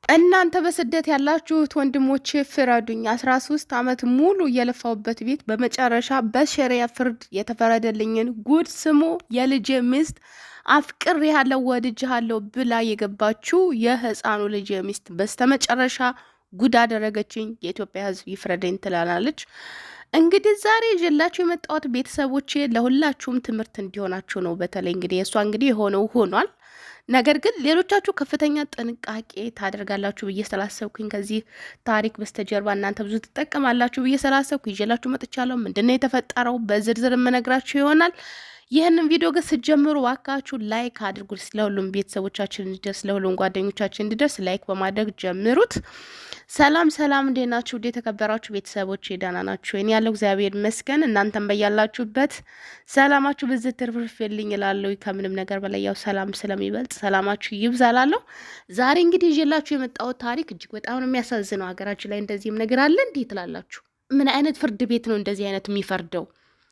እናንተ በስደት ያላችሁት ወንድሞቼ ፍረዱኝ። 13 ዓመት ሙሉ የለፋውበት ቤት በመጨረሻ በሸሪያ ፍርድ የተፈረደልኝን ጉድ ስሙ። የልጄ ሚስት አፍቅሬሃለሁ ወድጄሃለሁ ብላ የገባችው የህፃኑ ልጄ ሚስት በስተመጨረሻ ጉድ አደረገችኝ። የኢትዮጵያ ሕዝብ ይፍረደኝ ትላላለች። እንግዲህ ዛሬ ይዤላችሁ የመጣሁት ቤተሰቦቼ ለሁላችሁም ትምህርት እንዲሆናችሁ ነው። በተለይ እንግዲህ የእሷ እንግዲህ የሆነው ሆኗል። ነገር ግን ሌሎቻችሁ ከፍተኛ ጥንቃቄ ታደርጋላችሁ ብዬ ስላሰብኩኝ ከዚህ ታሪክ በስተጀርባ እናንተ ብዙ ትጠቀማላችሁ ብዬ ስላሰብኩ ይዤላችሁ መጥቻለሁ። ምንድነው የተፈጠረው በዝርዝር የምነግራችሁ ይሆናል። ይህንን ቪዲዮ ግን ስትጀምሩ ዋካችሁ ላይክ አድርጉ። ስለሁሉም ቤተሰቦቻችን እንዲደርስ ለሁሉም ጓደኞቻችን እንዲደርስ ላይክ በማድረግ ጀምሩት። ሰላም ሰላም፣ እንዴት ናችሁ? እንዴት ተከበራችሁ ቤተሰቦች? ደህና ናችሁ? እኔ ያለው እግዚአብሔር ይመስገን። እናንተም በያላችሁበት ሰላማችሁ ብዝት ትርፍርፍ ይልኝ እላለሁ። ከምንም ነገር በላይ ያው ሰላም ስለሚበልጥ ሰላማችሁ ይብዛላለሁ። ዛሬ እንግዲህ ይዤላችሁ የመጣሁት ታሪክ እጅግ በጣም ነው የሚያሳዝነው። ሀገራችን ላይ እንደዚህም ነገር አለ እንዴ ትላላችሁ? ምን አይነት ፍርድ ቤት ነው እንደዚህ አይነት የሚፈርደው?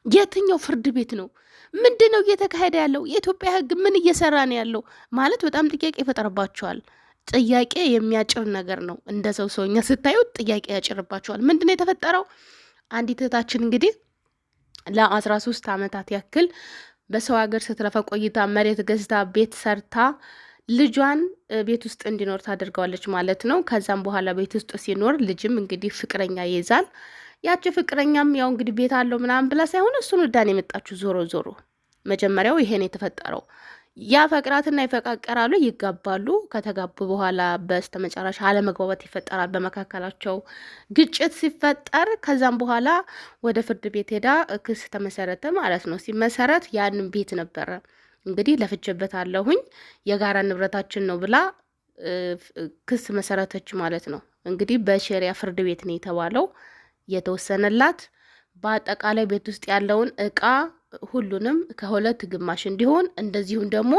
የትኛው ፍርድ ቤት ነው? ምንድን ነው እየተካሄደ ያለው? የኢትዮጵያ ሕግ ምን እየሰራ ነው ያለው? ማለት በጣም ጥያቄ ይፈጠርባቸዋል። ጥያቄ የሚያጭር ነገር ነው። እንደ ሰውኛ ስታዩት ጥያቄ ያጭርባቸዋል። ምንድን ነው የተፈጠረው? አንዲት እህታችን እንግዲህ ለ13 ዓመታት ያክል በሰው ሀገር ስትለፈ ቆይታ መሬት ገዝታ ቤት ሰርታ ልጇን ቤት ውስጥ እንዲኖር ታደርገዋለች ማለት ነው። ከዛም በኋላ ቤት ውስጥ ሲኖር ልጅም እንግዲህ ፍቅረኛ ይይዛል። ያቺ ፍቅረኛም ያው እንግዲህ ቤት አለው ምናምን ብላ ሳይሆን እሱን ወዳን የመጣችሁ ዞሮ ዞሮ መጀመሪያው ይሄን የተፈጠረው ያፈቅራትና ይፈቃቀራሉ፣ ይጋባሉ። ከተጋቡ በኋላ በስተመጨረሻ አለመግባባት ይፈጠራል በመካከላቸው። ግጭት ሲፈጠር ከዛም በኋላ ወደ ፍርድ ቤት ሄዳ ክስ ተመሰረተ ማለት ነው። ሲመሰረት ያንን ቤት ነበረ እንግዲህ ለፍቼበት አለሁኝ የጋራ ንብረታችን ነው ብላ ክስ መሰረተች ማለት ነው። እንግዲህ በሸሪያ ፍርድ ቤት ነው የተባለው የተወሰነላት። በአጠቃላይ ቤት ውስጥ ያለውን እቃ ሁሉንም ከሁለት ግማሽ እንዲሆን እንደዚሁም ደግሞ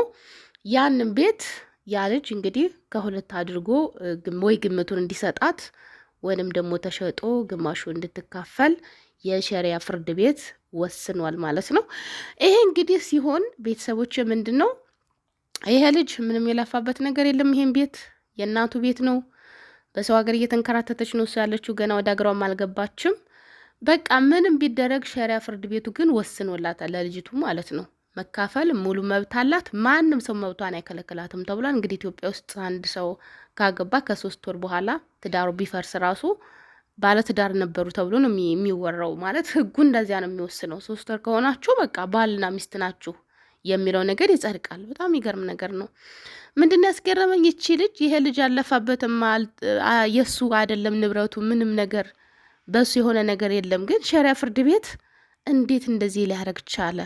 ያንን ቤት ያ ልጅ እንግዲህ ከሁለት አድርጎ ወይ ግምቱን እንዲሰጣት ወይንም ደግሞ ተሸጦ ግማሹ እንድትካፈል የሸሪያ ፍርድ ቤት ወስኗል ማለት ነው። ይሄ እንግዲህ ሲሆን ቤተሰቦች ምንድን ነው ይሄ ልጅ ምንም የለፋበት ነገር የለም። ይሄን ቤት የእናቱ ቤት ነው። በሰው ሀገር እየተንከራተተች ነው እሱ ያለችው። ገና ወደ ሀገሯም አልገባችም። በቃ ምንም ቢደረግ ሸሪያ ፍርድ ቤቱ ግን ወስኖላታል ለልጅቱ ማለት ነው። መካፈል ሙሉ መብት አላት። ማንም ሰው መብቷን አይከለክላትም ተብሏል። እንግዲህ ኢትዮጵያ ውስጥ አንድ ሰው ካገባ ከ3 ወር በኋላ ትዳሩ ቢፈርስ ራሱ ባለትዳር ነበሩ ተብሎ ነው የሚወራው። ማለት ህጉ እንደዚያ ነው የሚወስነው። 3 ወር ከሆናችሁ በቃ ባልና ሚስት ናችሁ የሚለው ነገር ይጸድቃል። በጣም ይገርም ነገር ነው። ምንድነው ያስገረመኝ? ይቺ ልጅ ይሄ ልጅ ያለፋበትም የሱ አይደለም ንብረቱ ምንም ነገር በሱ የሆነ ነገር የለም። ግን ሸሪያ ፍርድ ቤት እንዴት እንደዚህ ሊያደርግ ቻለ?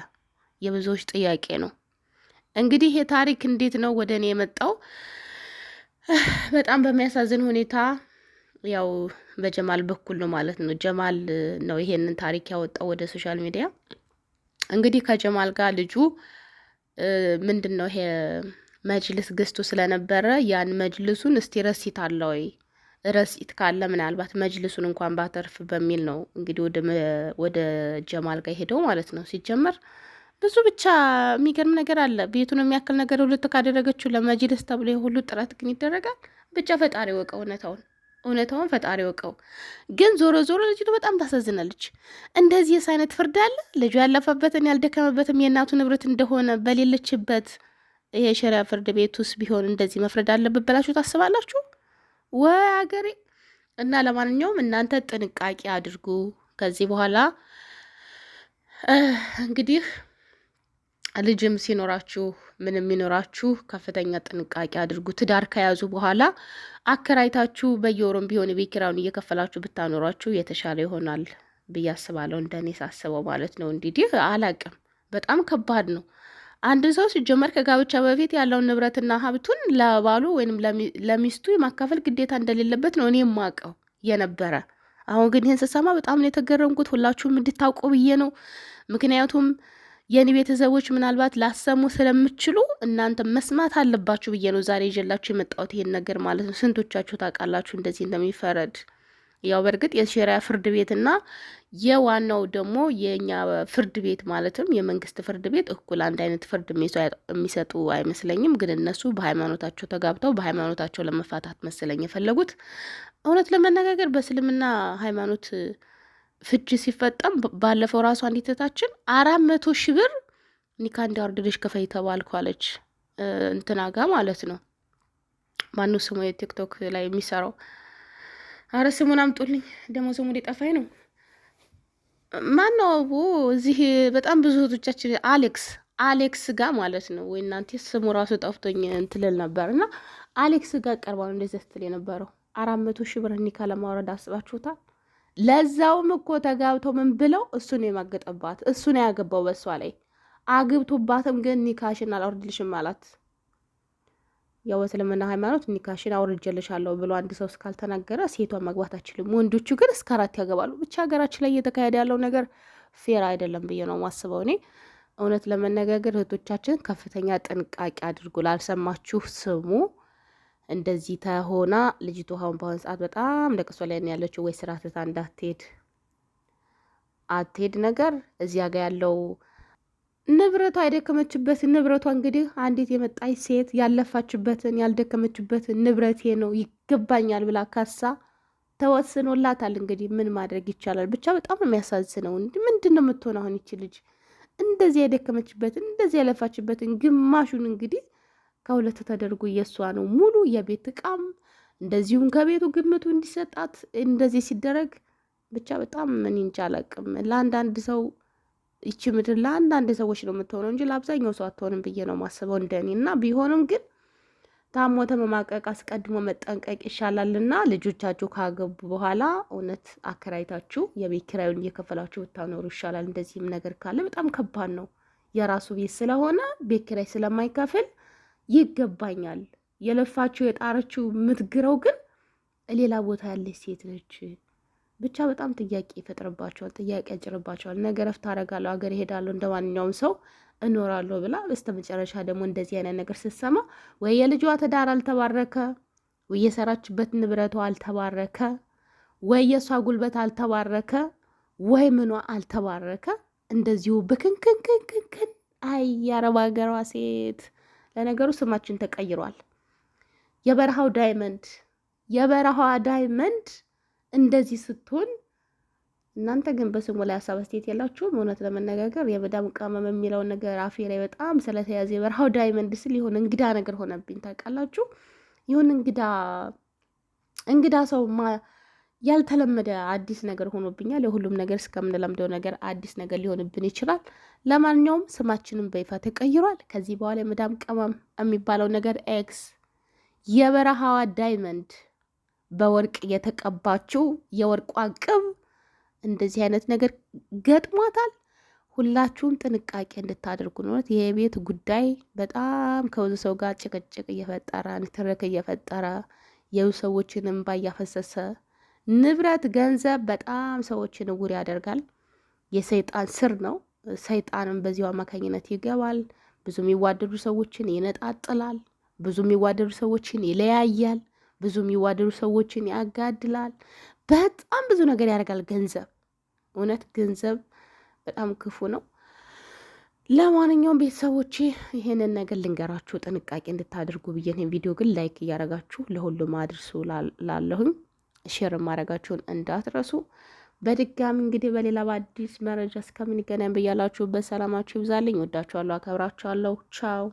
የብዙዎች ጥያቄ ነው። እንግዲህ ይሄ ታሪክ እንዴት ነው ወደ እኔ የመጣው? በጣም በሚያሳዝን ሁኔታ ያው በጀማል በኩል ነው ማለት ነው። ጀማል ነው ይሄንን ታሪክ ያወጣው ወደ ሶሻል ሚዲያ። እንግዲህ ከጀማል ጋር ልጁ ምንድን ነው ይሄ መጅልስ ገዝቶ ስለነበረ ያን መጅልሱን እስቲ ረሲት አለ ወይ ረሲት ካለ ምናልባት መጅልሱን እንኳን ባተርፍ በሚል ነው እንግዲህ ወደ ጀማል ጋር ሄደው ማለት ነው። ሲጀመር ብዙ ብቻ የሚገርም ነገር አለ። ቤቱን የሚያክል ነገር ሁሉ ካደረገችው ለመጅልስ ተብሎ የሁሉ ጥረት ግን ይደረጋል። ብቻ ፈጣሪ ወቀው፣ እውነታውን ፈጣሪ ወቀው። ግን ዞሮ ዞሮ ልጅቱ በጣም ታሳዝናለች። እንደዚህ አይነት ፍርድ አለ? ልጁ ያለፈበትን ያልደከመበትም የእናቱ ንብረት እንደሆነ በሌለችበት ይሄ ሸሪያ ፍርድ ቤት ውስጥ ቢሆን እንደዚህ መፍረድ አለበት ብላችሁ ታስባላችሁ? ወይ አገሬ! እና ለማንኛውም እናንተ ጥንቃቄ አድርጉ። ከዚህ በኋላ እንግዲህ ልጅም ሲኖራችሁ ምንም የሚኖራችሁ ከፍተኛ ጥንቃቄ አድርጉ። ትዳር ከያዙ በኋላ አከራይታችሁ በየወሩም ቢሆን የቤት ኪራዩን እየከፈላችሁ ብታኖሯችሁ የተሻለ ይሆናል ብዬ አስባለሁ። እንደኔ ሳስበው ማለት ነው። እንዲህ አላቅም፣ በጣም ከባድ ነው። አንድ ሰው ሲጀመር ከጋብቻ በፊት ያለውን ንብረትና ሀብቱን ለባሉ ወይንም ለሚስቱ የማካፈል ግዴታ እንደሌለበት ነው እኔ የማውቀው የነበረ። አሁን ግን ይህን ስሰማ በጣም ነው የተገረምኩት። ሁላችሁም እንድታውቁ ብዬ ነው። ምክንያቱም የኔ ቤተሰቦች ምናልባት ላሰሙ ስለምችሉ እናንተ መስማት አለባችሁ ብዬ ነው ዛሬ ይዤላችሁ የመጣሁት ይሄን ነገር ማለት ነው። ስንቶቻችሁ ታውቃላችሁ እንደዚህ እንደሚፈረድ? ያው በእርግጥ የሸሪያ ፍርድ ቤትና የዋናው ደግሞ የኛ ፍርድ ቤት ማለትም የመንግስት ፍርድ ቤት እኩል አንድ አይነት ፍርድ የሚሰጡ አይመስለኝም። ግን እነሱ በሃይማኖታቸው ተጋብተው በሃይማኖታቸው ለመፋታት መሰለኝ የፈለጉት። እውነት ለመነጋገር በእስልምና ሃይማኖት ፍቺ ሲፈጠም ባለፈው ራሱ አንዲት እህታችን 400,000 ብር ኒካ እንዳወርድልሽ ከፈይ ተባልኩ አለች። እንትና ጋ ማለት ነው። ማነው ስሙ የቲክቶክ ላይ የሚሰራው? አረ ስሙን አምጡልኝ፣ ደግሞ ስሙ ሊጠፋኝ ነው። ማነው እዚህ በጣም ብዙ እህቶቻችን አሌክስ ጋር ማለት ነው። ወይ እናንተ ስሙ ራሱ ጠፍቶኝ እንትልል ነበር። እና አሌክስ ጋር ቀርባ ነው እንደዚህ ስትል የነበረው 400,000 ብር ኒካ ለማውረድ አስባችሁታል? ለዛውም እኮ ተጋብተው ምን ብለው እሱን የማገጠባት እሱን ያገባው በሷ ላይ አግብቶባትም ግን ኒካሽን አላወርድልሽም አላት። ያው እስልምና ሃይማኖት ኒካሽን አውርጄልሻለሁ ብሎ አንድ ሰው እስካልተናገረ ሴቷን ማግባት አችልም። ወንዶቹ ግን እስከ 4 ያገባሉ። ብቻ ሀገራችን ላይ እየተካሄደ ያለው ነገር ፌር አይደለም ብዬ ነው ማስበው እኔ። እውነት ለመነጋገር እህቶቻችን ከፍተኛ ጥንቃቄ አድርጉ። ላልሰማችሁ ስሙ። እንደዚህ ተሆና ልጅቱ አሁን በአሁን ሰዓት በጣም ለቅሶ ላይ ነው ያለችው። ወይ ስራ ትታ እንዳትሄድ አትሄድ ነገር እዚያ ጋር ያለው ንብረቷ የደከመችበትን ንብረቷ እንግዲህ አንዲት የመጣች ሴት ያለፋችበትን ያልደከመችበትን ንብረቴ ነው ይገባኛል ብላ ካሳ ተወስኖላታል። እንግዲህ ምን ማድረግ ይቻላል? ብቻ በጣም የሚያሳዝነው ምንድን ነው የምትሆነው አሁን ይቺ ልጅ? እንደዚህ የደከመችበትን እንደዚህ ያለፋችበትን ግማሹን እንግዲህ ከሁለት ተደርጎ የሷ ነው ሙሉ የቤት እቃም እንደዚሁም ከቤቱ ግምቱ እንዲሰጣት እንደዚህ ሲደረግ ብቻ በጣም ምን እንጃላቅም። ለአንዳንድ ሰው ይቺ ምድር ለአንዳንድ ሰዎች ነው የምትሆነው እንጂ ለአብዛኛው ሰው አትሆንም ብዬ ነው ማስበው እንደኔ። እና ቢሆንም ግን ታሞ ተመማቀቅ አስቀድሞ መጠንቀቅ ይሻላልና ልጆቻችሁ ካገቡ በኋላ እውነት አከራይታችሁ የቤት ኪራዩን እየከፈላችሁ ብታኖሩ ይሻላል። እንደዚህም ነገር ካለ በጣም ከባድ ነው። የራሱ ቤት ስለሆነ ቤት ኪራይ ስለማይከፍል ይገባኛል የለፋችሁ የጣረችው የምትግረው ግን ሌላ ቦታ ያለች ሴት ነች። ብቻ በጣም ጥያቄ ይፈጥርባቸዋል፣ ጥያቄ ያጭርባቸዋል። ነገ ረፍት አደርጋለሁ ሀገር እሄዳለሁ እንደ ማንኛውም ሰው እኖራለሁ ብላ በስተ መጨረሻ ደግሞ እንደዚህ አይነት ነገር ስትሰማ ወይ የልጇ ትዳር አልተባረከ፣ ወይ የሰራችበት ንብረቷ አልተባረከ፣ ወይ የእሷ ጉልበት አልተባረከ፣ ወይ ምኗ አልተባረከ። እንደዚሁ ብክንክንክንክን። አይ የአረብ ሀገሯ ሴት። ለነገሩ ስማችን ተቀይሯል። የበረሃዋ ዳይመንድ እንደዚህ ስትሆን እናንተ ግን በስሙ ላይ ሀሳብ አስተያየት የላችሁም። እውነት ለመነጋገር የመዳም ቅመም የሚለው ነገር አፌ ላይ በጣም ስለተያዘ የበረሃው ዳይመንድ ስል የሆነ እንግዳ ነገር ሆነብኝ። ታውቃላችሁ? ይሁን እንግዳ ሰው ያልተለመደ አዲስ ነገር ሆኖብኛል። የሁሉም ነገር እስከምንለምደው ነገር አዲስ ነገር ሊሆንብን ይችላል። ለማንኛውም ስማችንም በይፋ ተቀይሯል። ከዚህ በኋላ የመዳም ቅመም የሚባለው ነገር ኤክስ የበረሃዋ ዳይመንድ በወርቅ የተቀባችው የወርቋ ቅብ እንደዚህ አይነት ነገር ገጥሟታል። ሁላችሁም ጥንቃቄ እንድታደርጉ ነው። የቤት ጉዳይ በጣም ከብዙ ሰው ጋር ጭቅጭቅ እየፈጠረ ንትርክ እየፈጠረ የብዙ ሰዎችን እንባ እያፈሰሰ ንብረት፣ ገንዘብ በጣም ሰዎችን እውር ያደርጋል። የሰይጣን ስር ነው። ሰይጣንም በዚሁ አማካኝነት ይገባል። ብዙ የሚዋደዱ ሰዎችን ይነጣጥላል። ብዙ የሚዋደዱ ሰዎችን ይለያያል። ብዙ የሚዋደዱ ሰዎችን ያጋድላል። በጣም ብዙ ነገር ያደርጋል ገንዘብ። እውነት ገንዘብ በጣም ክፉ ነው። ለማንኛውም ቤተሰቦቼ ይሄንን ነገር ልንገራችሁ ጥንቃቄ እንድታደርጉ ብዬ ነው። ቪዲዮ ግን ላይክ እያደረጋችሁ ለሁሉም አድርሱ ላለሁኝ። ሼር ማድረጋችሁን እንዳትረሱ። በድጋሚ እንግዲህ በሌላ በአዲስ መረጃ እስከምንገናኝ ብያላችሁ በሰላማችሁ ይብዛልኝ። ወዳችኋለሁ፣ አከብራችኋለሁ። ቻው